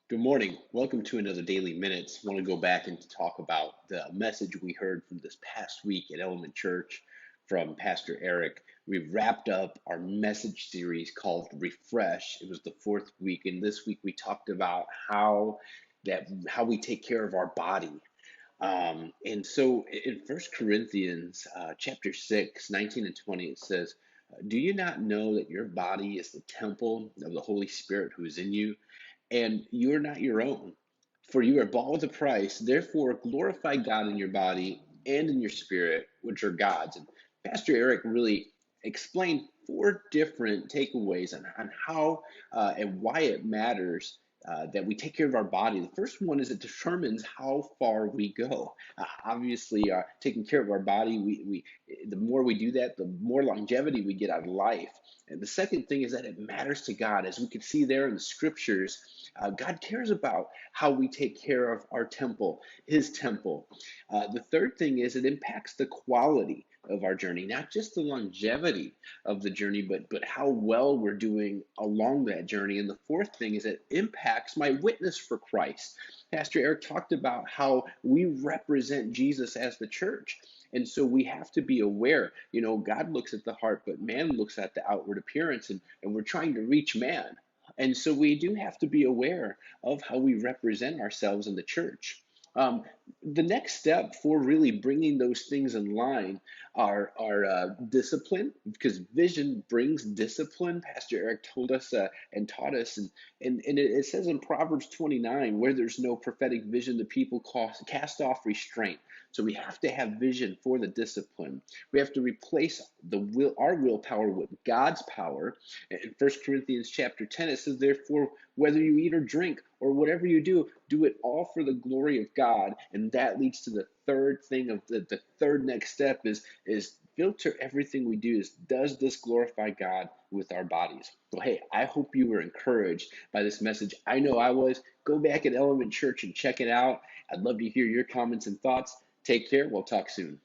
Good morning. Welcome to another Daily Minutes. I want to go back and talk about the message we heard from this past week at Element Church from Pastor Erik. We've wrapped up our message series called Refresh. It was the fourth week, and this week we talked about how we take care of our body. And so in First Corinthians chapter 6, 19 and 20, it says, "Do you not know that your body is the temple of the Holy Spirit who is in you? And you are not your own, for you are bought with a price. Therefore, glorify God in your body and in your spirit, which are God's." And Pastor Erik really explained four different takeaways on how and why it matters that we take care of our body. The first one is it determines how far we go. Obviously, taking care of our body, the more we do that, the more longevity we get out of life. And the second thing is that it matters to God. As we can see there in the scriptures, God cares about how we take care of our temple, His temple. The third thing is it impacts the quality of our journey, not just the longevity of the journey, but how well we're doing along that journey. And the fourth thing is it impacts my witness for Christ. Pastor Erik talked about how we represent Jesus as the church. And so we have to be aware, God looks at the heart, but man looks at the outward appearance, and we're trying to reach man. And so we do have to be aware of how we represent ourselves in the church. Um, the next step for really bringing those things in line are discipline, because vision brings discipline. Pastor Erik told us and taught us, and it says in Proverbs 29, where there's no prophetic vision, the people cast off restraint. So we have to have vision for the discipline. We have to replace our willpower with God's power. In First Corinthians chapter 10, it says, "Therefore, whether you eat or drink or whatever you do it all for the glory of God." And that leads to the third thing of the third next step is filter everything we do. Does this glorify God with our bodies? So hey, I hope you were encouraged by this message. I know I was. Go back at Element Church and check it out. I'd love to hear your comments and thoughts. Take care. We'll talk soon.